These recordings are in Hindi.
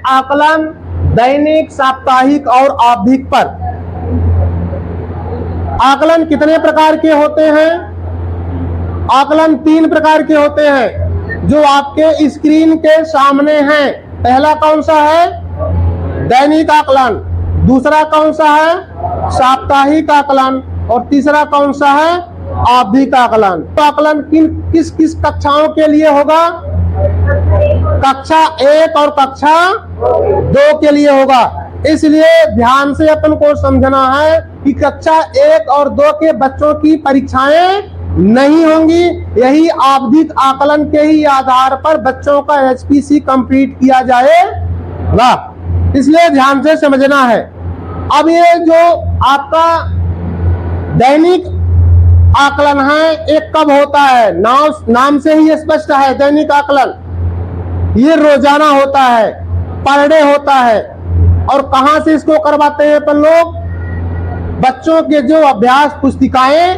आकलन दैनिक, साप्ताहिक और आवधिक पर। आकलन कितने प्रकार के होते हैं? आकलन 3 प्रकार के होते हैं जो आपके स्क्रीन के सामने हैं। पहला कौन सा है? दैनिक आकलन। दूसरा कौन सा है? साप्ताहिक आकलन। और तीसरा कौन सा है? आवधिक आकलन। तो आकलन किस किस कक्षाओं के लिए होगा? कक्षा 1 और कक्षा 2 के लिए होगा। इसलिए ध्यान से अपन को समझना है कि कक्षा 1 और 2 के बच्चों की परीक्षाएं नहीं होंगी। यही आवधिक आकलन के ही आधार पर बच्चों का एचपीसी कंप्लीट किया जाएगा। इसलिए ध्यान से समझना है। अब ये जो आपका दैनिक आकलन है, एक कब होता है? नाम से ही स्पष्ट है। दैनिक आकलन ये रोजाना होता है, पर डे होता है। और कहां से इसको करवाते हैं अपन लोग? बच्चों के जो अभ्यास पुस्तिकाएं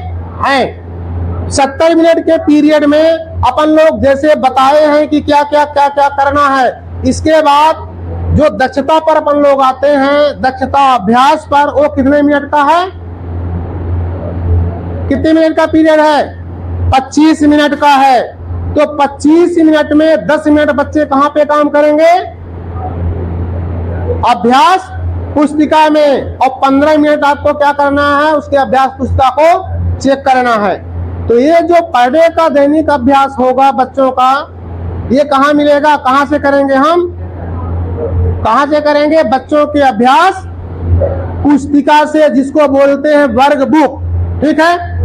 हैं, 70 मिनट के पीरियड में अपन लोग जैसे बताए हैं कि क्या क्या करना है। इसके बाद जो दक्षता पर अपन लोग आते हैं, दक्षता अभ्यास पर, वो कितने मिनट का है? कितने मिनट का पीरियड है? 25 मिनट का है। तो 25 मिनट में 10 मिनट बच्चे कहां पे काम करेंगे? अभ्यास पुस्तिका में। और 15 मिनट आपको क्या करना है? उसके अभ्यास पुस्तिका को चेक करना है। तो ये जो पर डे का दैनिक अभ्यास होगा बच्चों का, ये कहां मिलेगा? कहां से करेंगे हम? कहां से करेंगे? बच्चों के अभ्यास पुस्तिका से, जिसको बोलते हैं वर्ग बुक। ठीक है।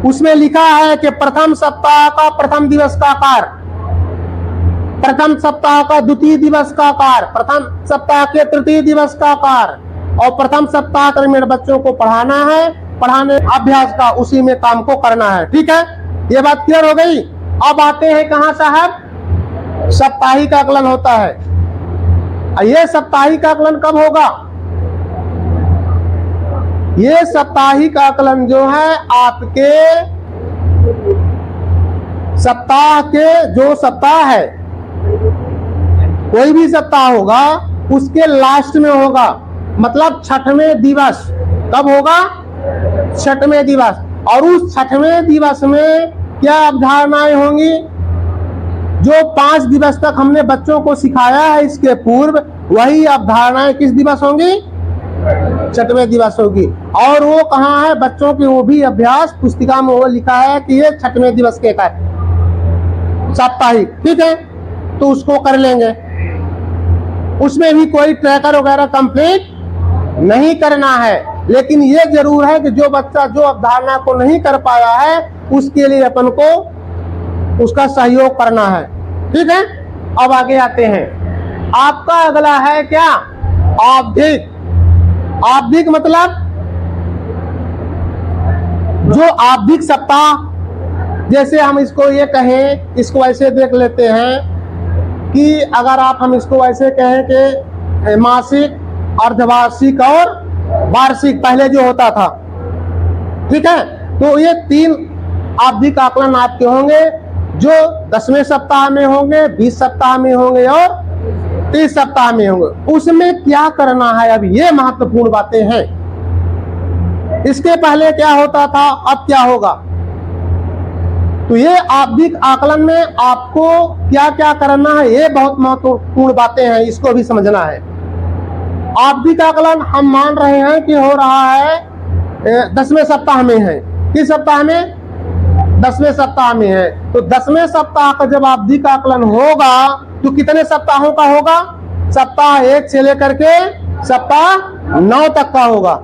उसमें लिखा है कि प्रथम सप्ताह का प्रथम दिवस का कार्य, प्रथम सप्ताह का द्वितीय दिवस का कार्य, प्रथम सप्ताह के तृतीय दिवस का कार्य, और प्रथम सप्ताह तक में बच्चों को पढ़ाना है। पढ़ाने अभ्यास का उसी में काम को करना है। ठीक है, ये बात क्लियर हो गई। अब आते हैं कहां साहब? साप्ताहिक आकलन होता है। ये साप्ताहिक आकलन कब होगा? ये साप्ताहिक आकलन जो है आपके सप्ताह के, जो सप्ताह है, कोई भी सप्ताह होगा उसके लास्ट में होगा। मतलब 6वें दिवस। कब होगा? 6वें दिवस। और उस 6वें दिवस में क्या अवधारणाएं होंगी? जो 5 दिवस तक हमने बच्चों को सिखाया है इसके पूर्व, वही अवधारणाएं किस दिवस होंगी? 6वें दिवस होगी। और वो कहाँ है? बच्चों की वो भी अभ्यास पुस्तिका में वो लिखा है कि ये 6वें दिवस के का साप्ताहिक। ठीक है, तो उसको कर लेंगे। उसमें भी कोई ट्रैकर वगैरह कंप्लीट नहीं करना है। लेकिन ये जरूर है कि जो बच्चा जो अवधारणा को नहीं कर पाया है, उसके लिए अपन को उसका सहयोग करना है। ठीक है। अब आगे आते हैं। आपका अगला है क्या? आवधिक। आवधिक मतलब जो आवधिक सप्ताह, जैसे हम इसको ये कहें, इसको ऐसे देख लेते हैं कि अगर हम इसको ऐसे कहें कि मासिक, अर्धवार्षिक और वार्षिक पहले जो होता था। ठीक है, तो ये 3 आवधिक आकलन आपके होंगे, जो 10वें सप्ताह में होंगे, 20 सप्ताह में होंगे और 30 सप्ताह में होंगे। उसमें क्या करना है, अब ये महत्वपूर्ण बातें हैं। इसके पहले क्या होता था, अब क्या होगा? तो ये आवधिक आकलन में आपको क्या क्या करना है, ये बहुत महत्वपूर्ण बातें हैं, इसको भी समझना है। आवधिक आकलन हम मान रहे हैं कि हो रहा है 10वें सप्ताह में है। किस सप्ताह में? 10वें सप्ताह में है। तो 10वें सप्ताह का जब आवधिक आकलन होगा तो कितने सप्ताहों का होगा? सप्ताह 1 से लेकर के सप्ताह 9 तक का होगा।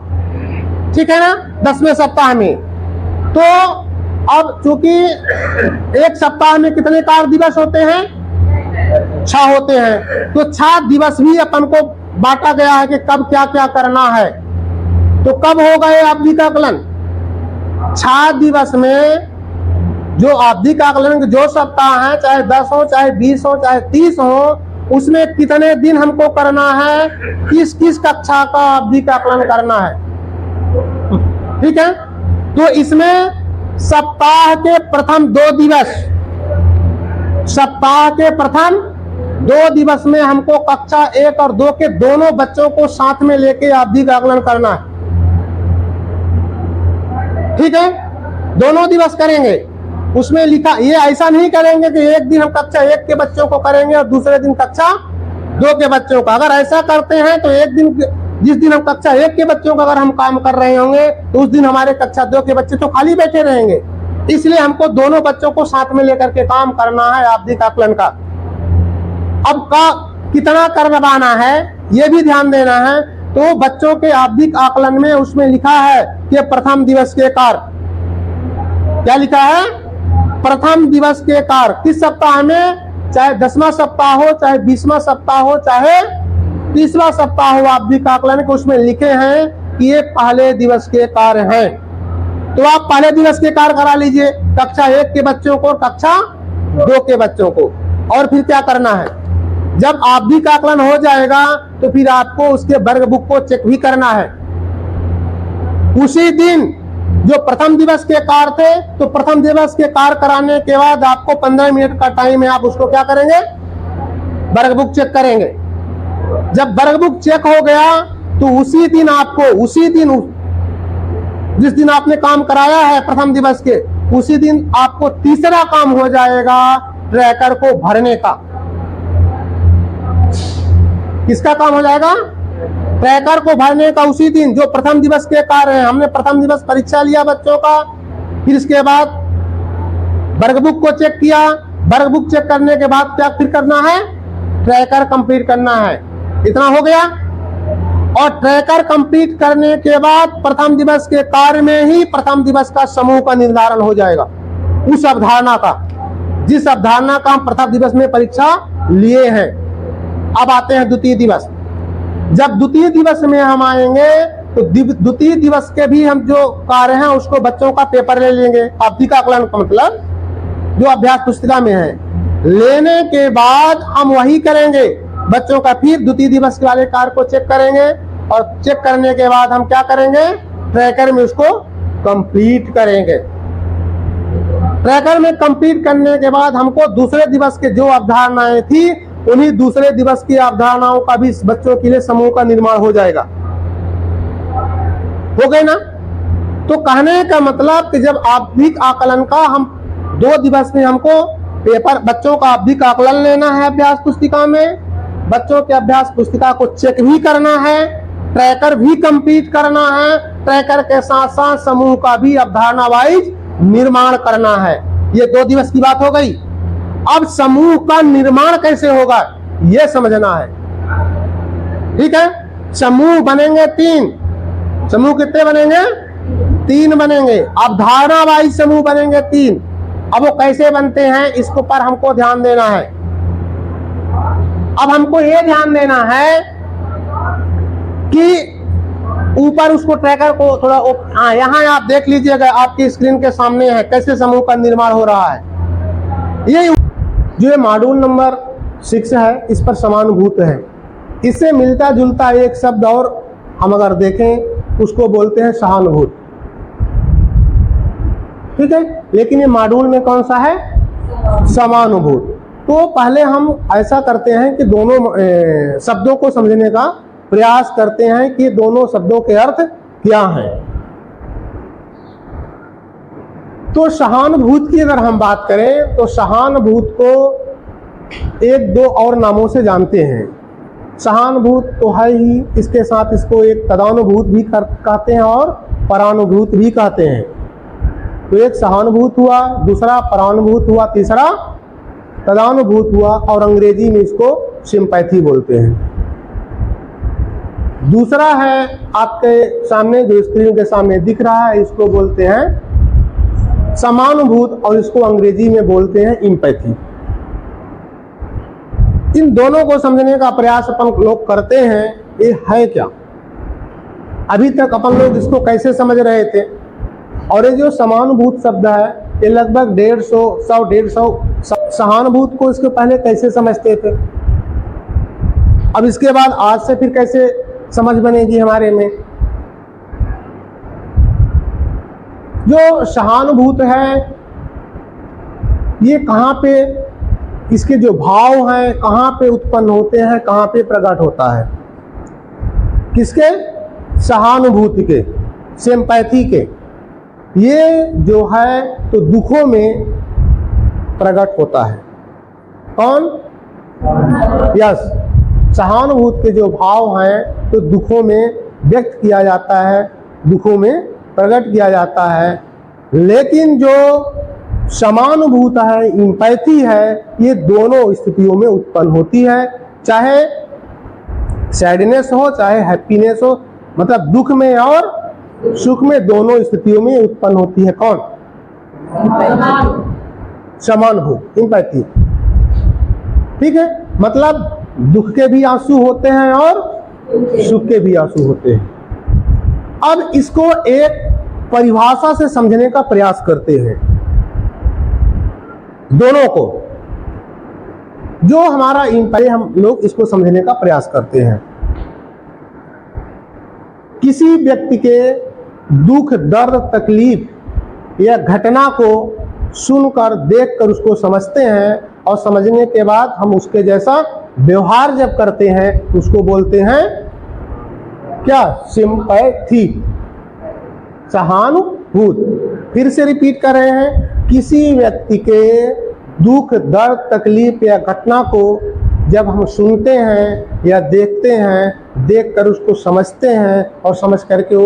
ठीक है ना, 10वें सप्ताह में। तो अब चूंकि एक सप्ताह में कितने कार्य दिवस होते हैं? 6 होते हैं। तो 6 दिवस भी अपन को बांटा गया है कि कब क्या क्या करना है। तो कब होगा ये आवधिक आकलन? 6 दिवस में जो आवधिक आकलन जो सप्ताह है, चाहे 10 हो, चाहे 20 हो, चाहे 30 हो, उसमें कितने दिन हमको करना है, किस किस कक्षा का आवधिक आकलन करना है। ठीक है, तो इसमें सप्ताह के प्रथम 2 दिवस, सप्ताह के प्रथम 2 दिवस में हमको कक्षा 1 और 2 के दोनों बच्चों को साथ में लेके आवधिक आकलन करना है। ठीक है, दोनों दिवस करेंगे। उसमें लिखा, ये ऐसा नहीं करेंगे कि एक दिन हम कक्षा 1 के बच्चों को करेंगे और दूसरे दिन कक्षा 2 के बच्चों का। अगर ऐसा करते हैं तो एक दिन, जिस दिन हम कक्षा 1 के बच्चों का अगर हम काम कर रहे होंगे तो उस दिन हमारे कक्षा 2 के बच्चे तो खाली बैठे रहेंगे। इसलिए हमको दोनों बच्चों को साथ में लेकर के काम करना है आवधिक आकलन का। अब का कितना करवाना है ये भी ध्यान देना है। तो बच्चों के आवधिक आकलन में उसमें लिखा है कि प्रथम दिवस के कार्य, क्या लिखा है? प्रथम दिवस के कार्य किस सप्ताह में, चाहे 10वां सप्ताह हो, चाहे 20वां सप्ताह हो, चाहे 30वां सप्ताह हो, आवधिक आकलन के उसमें लिखे हैं कि ये पहले दिवस के कार्य हैं। तो आप पहले दिवस के कार्य करा लीजिए कक्षा 1 के बच्चों को और कक्षा 2 के बच्चों को। और फिर क्या करना है, जब आवधिक आकलन हो जाएगा तो फिर आपको उसके वर्ग बुक को चेक भी करना है। उसी दिन जो प्रथम दिवस के कार्य थे, तो प्रथम दिवस के कार्य कराने के बाद आपको 15 मिनट का टाइम है, आप उसको क्या करेंगे, वर्ग बुक चेक करेंगे। जब वर्ग बुक चेक हो गया तो उसी दिन आपको, उसी दिन जिस दिन आपने काम कराया है प्रथम दिवस के, उसी दिन आपको तीसरा काम हो जाएगा ट्रैकर को भरने का। किसका काम हो जाएगा? ट्रैकर को भरने का। उसी दिन जो प्रथम दिवस के कार्य हैं, हमने प्रथम दिवस परीक्षा लिया बच्चों का, फिर इसके बाद वर्ग बुक को चेक किया। वर्ग बुक चेक करने के बाद क्या फिर करना है, ट्रैकर कंप्लीट करना है। इतना हो गया। और ट्रैकर कंप्लीट करने के बाद प्रथम दिवस के कार्य में ही प्रथम दिवस का समूह का निर्धारण हो जाएगा, उस अवधारणा का, जिस अवधारणा का हम प्रथम दिवस में परीक्षा लिए हैं। अब आते हैं द्वितीय दिवस। जब द्वितीय दिवस में हम आएंगे तो द्वितीय दिवस के भी हम जो कार्य हैं उसको बच्चों का पेपर ले लेंगे। आवधिक आकलन का मतलब जो अभ्यास पुस्तिका में है, लेने के बाद हम वही करेंगे बच्चों का। फिर द्वितीय दिवस वाले कार्य को चेक करेंगे और चेक करने के बाद हम क्या करेंगे, ट्रैकर में उसको कंप्लीट करेंगे। ट्रैकर में कंप्लीट करने के बाद हमको दूसरे दिवस के जो अवधारणाएं थी, उन्हीं दूसरे दिवस की अवधारणाओं का भी बच्चों के लिए समूह का निर्माण हो जाएगा। हो गए ना? तो कहने का मतलब कि जब आवधिक आकलन का हम 2 दिवस में हमको पेपर, बच्चों का आवधिक आकलन लेना है अभ्यास पुस्तिका में, बच्चों के अभ्यास पुस्तिका को चेक भी करना है, ट्रैकर भी कंप्लीट करना है, ट्रैकर के साथ साथ समूह का भी अवधारणा वाइज निर्माण करना है। ये 2 दिवस की बात हो गई। अब समूह का निर्माण कैसे होगा यह समझना है। ठीक है, समूह बनेंगे 3। समूह कितने बनेंगे? 3 बनेंगे। अवधारणा वाइज समूह बनेंगे 3। अब वो कैसे बनते हैं इसको पर हमको ध्यान देना है। अब हमको ये ध्यान देना है कि ऊपर उसको ट्रैकर को थोड़ा, हाँ यहाँ आप देख लीजिएगा, आपकी स्क्रीन के सामने है कैसे समूह का निर्माण हो रहा है। ये जो मॉड्यूल नंबर 6 है, इस पर समानुभूत है। इससे मिलता जुलता एक शब्द और हम अगर देखें उसको बोलते हैं सहानुभूत। ठीक है, लेकिन ये मॉड्यूल में कौन सा है? समानुभूत। तो पहले हम ऐसा करते हैं कि दोनों शब्दों को समझने का प्रयास करते हैं कि दोनों शब्दों के अर्थ क्या हैं। तो सहानुभूत की अगर हम बात करें तो सहानुभूत को 1-2 और नामों से जानते हैं। सहानुभूत तो है ही, इसके साथ इसको एक तदानुभूत भी कहते हैं और परानुभूत भी कहते हैं। तो एक सहानुभूत हुआ, दूसरा परानुभूत हुआ, तीसरा तदानुभूत हुआ, और अंग्रेजी में इसको सिंपैथी बोलते हैं। दूसरा है आपके सामने जो स्क्रीन के सामने दिख रहा है, इसको बोलते हैं समानुभूत, और इसको अंग्रेजी में बोलते हैं इम्पैथी। इन दोनों को समझने का प्रयास अपन लोग करते हैं। ये है क्या? अभी तक अपन लोग इसको कैसे समझ रहे थे? और ये जो समानुभूत शब्द है, ये लगभग 150 सहानुभूत को इसके पहले कैसे समझते थे, अब इसके बाद आज से फिर कैसे समझ बनेगी हमारे में। जो सहानुभूत है ये कहाँ पे इसके जो भाव हैं कहाँ पे उत्पन्न होते हैं, कहाँ पे प्रकट होता है? किसके? सहानुभूति के, सिंपैथी के। ये जो है तो दुखों में प्रकट होता है। कौन? यस, सहानुभूति के जो भाव हैं तो दुखों में व्यक्त किया जाता है, दुखों में प्रकट किया जाता है। लेकिन जो समानुभूत है, इंपैथी है, ये दोनों स्थितियों में उत्पन्न होती है, चाहे सैडनेस हो चाहे हैप्पीनेस हो, मतलब दुख में और सुख में दोनों स्थितियों में उत्पन्न होती है। कौन? समानुभूत, इंपैथी। ठीक है, मतलब दुख के भी आंसू होते हैं और सुख के भी आंसू होते हैं। अब इसको एक परिभाषा से समझने का प्रयास करते हैं, दोनों को। जो हमारा पहले हम लोग इसको समझने का प्रयास करते हैं। किसी व्यक्ति के दुख, दर्द, तकलीफ या घटना को सुनकर, देखकर उसको समझते हैं और समझने के बाद हम उसके जैसा व्यवहार जब करते हैं उसको बोलते हैं क्या? सिंपैथी, सहानुभूति। फिर से रिपीट कर रहे हैं, किसी व्यक्ति के दुख, दर्द, तकलीफ या घटना को जब हम सुनते हैं या देखते हैं, देखकर उसको समझते हैं और समझ करके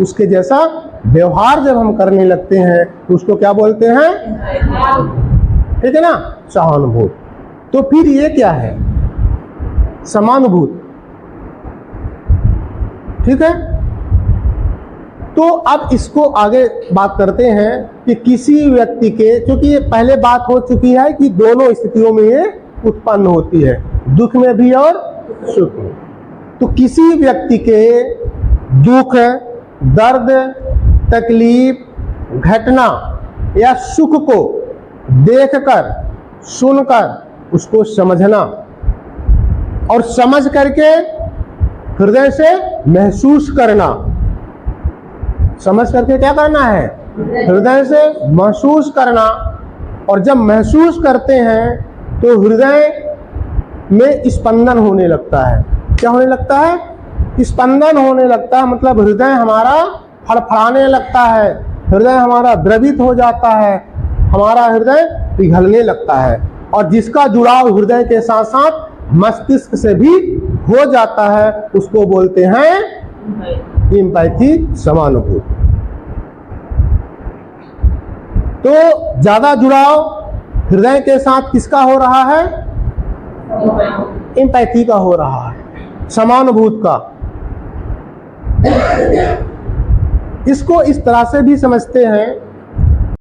उसके जैसा व्यवहार जब हम करने लगते हैं तो उसको क्या बोलते हैं? ठीक है ना, सहानुभूति। तो फिर ये क्या है? समानुभूति। ठीक है, तो अब इसको आगे बात करते हैं कि किसी व्यक्ति के, क्योंकि ये पहले बात हो चुकी है कि दोनों स्थितियों में ये उत्पन्न होती है, दुख में भी और सुख में। तो किसी व्यक्ति के दुख, दर्द, तकलीफ, घटना या सुख को देखकर, सुनकर उसको समझना और समझ करके हृदय से महसूस करना। समझ करके क्या करना है? हृदय से महसूस करना। और जब महसूस करते हैं तो हृदय में स्पंदन होने लगता है। क्या होने लगता है? स्पंदन होने लगता है, मतलब हृदय हमारा फड़फड़ाने लगता है, हृदय हमारा द्रवित हो जाता है, हमारा हृदय पिघलने लगता है। और जिसका जुड़ाव हृदय के साथ साथ मस्तिष्क से भी हो जाता है उसको बोलते हैं इंपैथी, समानुभूति। तो ज्यादा जुड़ाव हृदय के साथ किसका हो रहा है? इंपैथी का हो रहा है, समानुभूति का। इसको इस तरह से भी समझते हैं